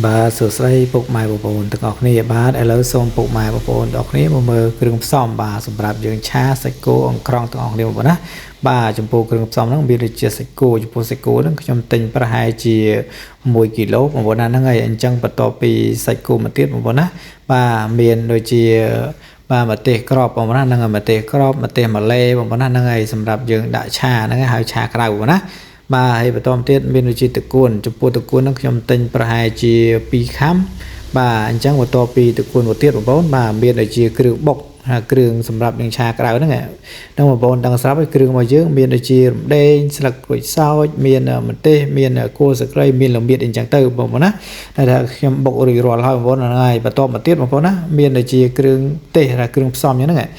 បាទសួស្តីពុកម៉ែបងប្អូនទាំងអស់គ្នាបាទឥឡូវសូមពុកម៉ែបងប្អូនទាំងអស់គ្នាមកមើលគ្រឿងផ្សំបាទសម្រាប់យើងឆាសាច់គោអង្ក្រងទាំងអស់គ្នាបងប្អូនណាបាទចំពោះគ្រឿងផ្សំហ្នឹងមានដូចជាសាច់គោចំពោះសាច់គោហ្នឹងខ្ញុំទិញប្រហែលជា1គីឡូបងប្អូនណាហ្នឹងហើយអញ្ចឹងបន្ទាប់ពីសាច់គោមកទៀតបងប្អូនណាបាទមានដូចជាបាទម្ទេសក្របបងប្អូនណាហ្នឹងហើយម្ទេសក្របម្ទេសម៉ាឡេបងប្អូនណាហ្នឹងហើយសម្រាប់យើងដាក់ឆាហ្នឹងហើយហៅឆាក្តៅបងប្អូនណាបាទហើយបន្តមកទៀតមានដូចជាទឹកគួនចំពោះទឹកគួនហ្នឹងខ្ញុំទិញប្រហែលជា2ខាំបាទអញ្ចឹងបន្ទាប់ពីទឹកគួនមកទៀតបងប្អូនបាទមានដូចជាគ្រឿងបុកគ្រឿងសម្រាប់នឹងឆាក្តៅហ្នឹងបងប្អូនដឹងស្រាប់ហើយគ្រឿងរបស់យើងមានដូចជារំដេងស្លឹកក្រូចសើចមានម្ទេសមានគល់ស្លឹកគ្រៃមានល្មៀតអញ្ចឹងទៅបងប្អូនណាតែថាខ្ញុំបុករួចរាល់ហើយបងប្អូនហ្នឹងហើយបន្ទាប់មកទៀតបងប្អូនណាមានដូចជាគ្រឿងទេសគ្រឿងផ្សំអញ្ចឹងហ្នឹង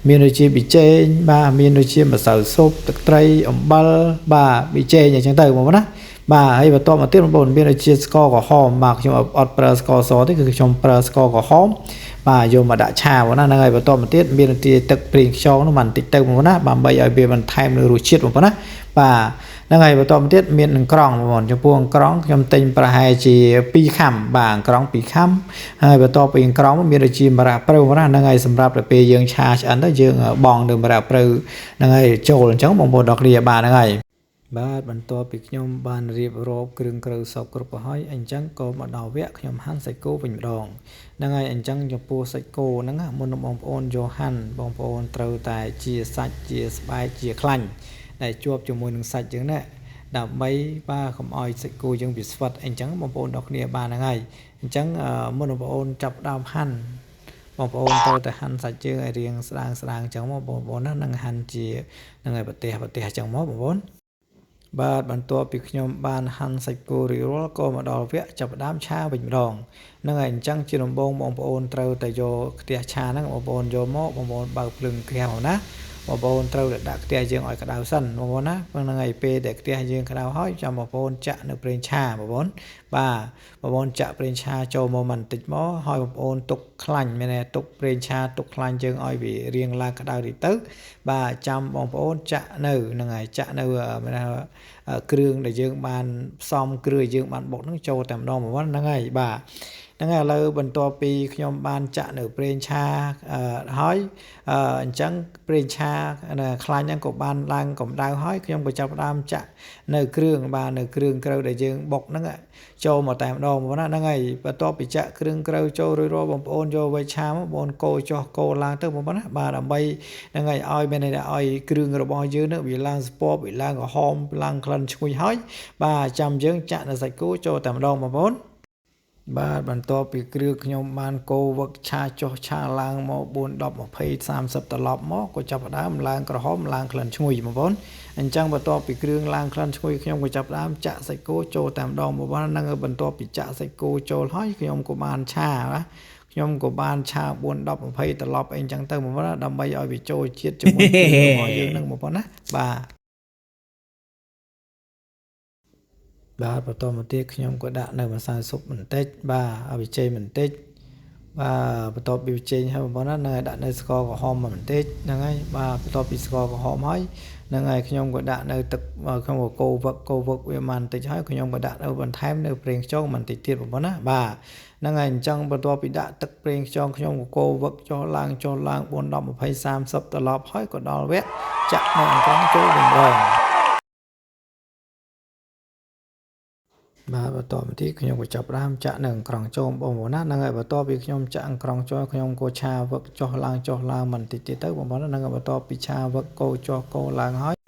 មានដូចជាប៊ីចេងបាទមានដូចជាម្សៅស៊ុបទឹកត្រីអំបិលបាទប៊ីចេងអញ្ចឹងទៅបងប្អូនណាបាទហើយបន្ទាប់មកទៀតបងប្អូនមានដូចជាស្ករក្រហមបាទខ្ញុំអត់ប្រើស្ករសទេគឺខ្ញុំប្រើស្ករក្រហមបាទយកមកដាក់ឆាបងណាហ្នឹងហើយបន្ទាប់មកទៀតមានដូចជាទឹកប្រេងខ្យងនោះបន្តិចទៅបងប្អូនណាដើម្បីឲ្យវាបន្ថែមនូវរសជាតិបងប្អូនណាបាទហ្នឹងហើយបន្តមកទៀតមានអង្ក្រងបងប្អូនចំពោះអង្ក្រងខ្ញុំទិញប្រហែលជា2ខាំបាទអង្ក្រង2ខាំហើយបន្ទាប់ពីអង្ក្រងមានដូចជាម្រះព្រៅណាហ្នឹងហើយសម្រាប់ទៅពេលយើងឆាឆ្អិនទៅយើងបងនៅម្រះព្រៅហ្នឹងហើយចូលអញ្ចឹងបងប្អូនដល់គ្នាបាទហ្នឹងហើយបាទបន្ទាប់ពីខ្ញុំបានរៀបរាប់គ្រឿងក្រៅសពគ្រប់ទៅហើយអញ្ចឹងក៏មកដល់វគ្គខ្ញុំហាន់សាច់គោវិញម្ដងហ្នឹងហើយអញ្ចឹងចំពោះសាច់គោហ្នឹងមុននឹងបងប្អូនយកហាន់បងប្អូនត្រូវតែជាសាច់ជាស្បែកជាខ្លាញ់ដែលជាប់ជាមួយនឹងសាច់យើងណាដើម្បីបាទកុំឲ្យសាច់គោយើងវាស្វិតអញ្ចឹងបងប្អូនដល់គ្នាបានហ្នឹងហើយអញ្ចឹងមុនបងប្អូនចាប់ដើមហាន់បងប្អូនត្រូវតែហាន់សាច់ជើងឲ្យរាងស្ដើងអញ្ចឹងមកបងប្អូនណានឹងហាន់ជាហ្នឹងហើយប្រទេសអញ្ចឹងមកបងប្អូនបាទបន្ទាប់ពីខ្ញុំបានហាន់សាច់គោរួចរាល់ក៏មកដល់វគ្គចាប់ផ្ដើមឆាវិញម្ដងហ្នឹងហើយអញ្ចឹងជាដំបូងបងប្អូនត្រូវតែយកខ្ទះឆាហ្នឹងបងប្អូនយកមកបងប្អូនបើកភ្លើងខ្ទះមកណាបងប្អូនត្រូវតែដាក់ខ្ទះយើងឲ្យក្តៅសិនបងប្អូនណាហ្នឹងហើយពេលដែលខ្ទះយើងក្តៅហើយចាំបងប្អូនចាក់នៅប្រេងឆាបងប្អូនបាទបងប្អូនចាក់ប្រេងឆាចូលមកបន្តិចមកហើយបងប្អូនទុកខ្លាញ់មែនទេទុកប្រេងឆាទុកខ្លាញ់យើងឲ្យវារៀងឡើងក្តៅតិចទៅបាទចាំបងប្អូនចាក់នៅហ្នឹងហើយចាក់នៅមែនថាគ្រឿងដែលយើងបានផ្សំគ្រឿងយើងបានបុកហ្នឹងចូលតែម្ដងបងប្អូនហ្នឹងហើយបាទហ្នឹងហើយឥឡូវបន្ទាប់ពីខ្ញុំបានចាក់នៅប្រេងឆាហើយអញ្ចឹងប្រេងឆាខ្លាញ់ហ្នឹងក៏បានឡើងកម្ដៅហើយខ្ញុំក៏ចាប់ផ្ដើមចាក់នៅគ្រឿងបាទនៅគ្រឿងក្រៅដែលយើងបុកហ្នឹងចូលមកតែម្ដងបងប្អូនណាហ្នឹងហើយបន្ទាប់ពីចាក់គ្រឿងក្រៅចូលរួចរាល់បងប្អូនយកវាឆាមកបងប្អូនកូរចុះកូរឡើងទៅបងប្អូនណាបាទដើម្បីហ្នឹងហើយឲ្យមានន័យថាឲ្យគ្រឿងរបស់យើងហ្នឹងវាឡើងស្ពណ៌វាឡើងក្រហមឡើងក្លិនឈ្ងុយហើយបាទចាំយើងចាក់នៅសាច់គោចូលតែម្ដងបងប្អូនបាទបន្ទាប់ពីគ្រឿងខ្ញុំបានកូរវឹកឆាចុះឆាឡើងមក4 10 20 30ត្រឡប់មកក៏ចាប់ផ្ដើមឡើងក្រហមឡើងក្លិនឈ្ងុយបងប្អូនអញ្ចឹងបន្ទាប់ពីគ្រឿងឡើងក្លិនឈ្ងុយខ្ញុំក៏ចាប់ផ្ដើមចាក់សាច់គោចូលតែម្ដងបងប្អូនហ្នឹងបន្ទាប់ពីចាក់សាច់គោចូលហើយខ្ញុំក៏បានឆាណាខ្ញុំក៏បានឆា4 10 20ត្រឡប់អីអញ្ចឹងទៅបងប្អូនណាដើម្បីឲ្យវាចូលជាតិជាមួយគ្រឿងរបស់យើងហ្នឹងបងប្អូនណាបាទបន្តមកទៀតខ្ញុំក៏ដាក់នៅម្សៅស៊ុបបន្តិចបាទឲ្យវាចេញបន្តិចបាទបន្ទាប់ពីចេញហើយបងប្អូនណានឹងឲ្យដាក់នៅស្ករក្រហមបន្តិចហ្នឹងហើយបាទបន្ទាប់ពីស្ករក្រហមហើយហ្នឹងហើយខ្ញុំក៏ដាក់នៅទឹកខ្ញុំក៏កូរវឹកវាបន្តិចហើយខ្ញុំក៏ដាក់នៅបន្ថែមនៅប្រេងខ្យងបន្តិចទៀតបងប្អូនណាបាទហ្នឹងហើយអញ្ចឹងបន្ទាប់ពីដាក់ទឹកប្រេងខ្យងខ្ញុំក៏កូរវឹកចុះឡើង4 10 20 30ត្រឡប់ហើយក៏ដល់វគ្គចាក់នៅអង្ក្រងចូលវិញម្ដងបាទបន្តមកទៀតខ្ញុំក៏ចាប់ផ្ដើមចាក់នៅអង្ក្រងចូលបងប្អូនណាហ្នឹងហើយបន្ទាប់ពីខ្ញុំចាក់អង្ក្រងចូលខ្ញុំក៏ឆាវឹកចុះឡើងបន្តិចទៀតទៅបងប្អូនហ្នឹងហើយបន្ទាប់ពីឆាវឹកកូរចុះកូរឡើងហើយ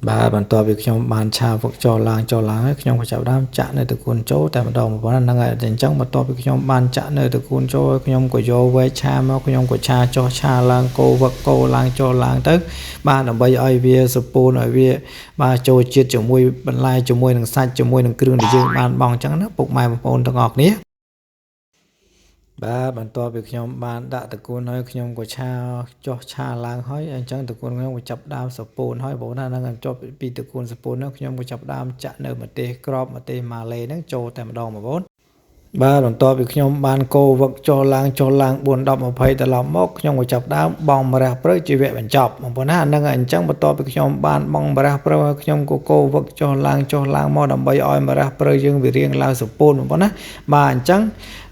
បាទបន្ទាប់ពីខ្ញុំបានឆាវឹកចុះឡើងហើយខ្ញុំក៏ចាប់ផ្ដើមចាក់នៅទឹកគួនចូលតែម្ដងបងប្អូនហ្នឹងហើយអញ្ចឹងបន្ទាប់ពីខ្ញុំបានចាក់នៅទឹកគួនចូលខ្ញុំក៏យកវែកឆាមកខ្ញុំក៏ឆាចុះឆាឡើងកូរវឹកកូរឡើងទៅបាទដើម្បីឲ្យវាសពូនឲ្យវាបាទចូលជាតិជាមួយបន្លែជាមួយនឹងសាច់ជាមួយនឹងគ្រឿងដែលយើងបានបង់អញ្ចឹងណាពុកម៉ែបងប្អូនទាំងអស់គ្នាបាទបន្ទាប់ពីខ្ញុំបានដាក់តកួនហើយខ្ញុំក៏ឆាចុះឆាឡើងហើយអញ្ចឹងតកួនខ្ញុំក៏ចាប់ដើមសពូនហើយបងណាហ្នឹងចុះពីតកួនសពូនហ្នឹងខ្ញុំក៏ចាប់ដើមចាក់នៅម្ទេសក្របម្ទេសម៉ាឡេហ្នឹងចូលតែម្ដងបងប្អូន បាទបន្ទាប់ពីខ្ញុំបានកោវឹកចុះឡើង4 10 20ត្រឡប់មកខ្ញុំក៏ចាប់ដើមបងម្រះព្រៅជីវៈបញ្ចប់បងប្អូនណាហ្នឹងហើយអញ្ចឹងបន្ទាប់ពីខ្ញុំបានបងម្រះព្រៅហើយខ្ញុំក៏កោវឹកចុះឡើងមកដើម្បីឲ្យម្រះព្រៅយើងវារៀងឡើងសពូនបងប្អូនណាបាទអញ្ចឹង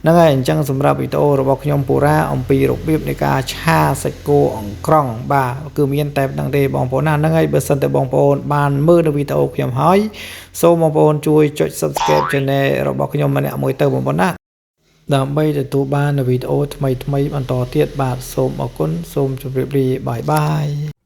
ហ្នឹងហើយអញ្ចឹងសម្រាប់វីដេអូរបស់ខ្ញុំពូរ៉ាអំពីរបៀបនៃការឆាសាច់គោអង្ក្រង់បាទគឺមានតែប៉ុណ្្នឹងទេបងប្អូនណាហ្នឹងហើយបើសិនតែបងប្អូនបានមើលនៅវីដេអូខ្ញុំហើយសូមបងប្អូនជួយចុច Subscribe Channel របស់ខ្ញុំម្នាក់មួយទៅបងប្អូនណាដើម្បីទទួលបានវីដេអូថ្មីបន្តទៀតបាទសូមអរគុណសូមជម្រាបលាបាយបាយ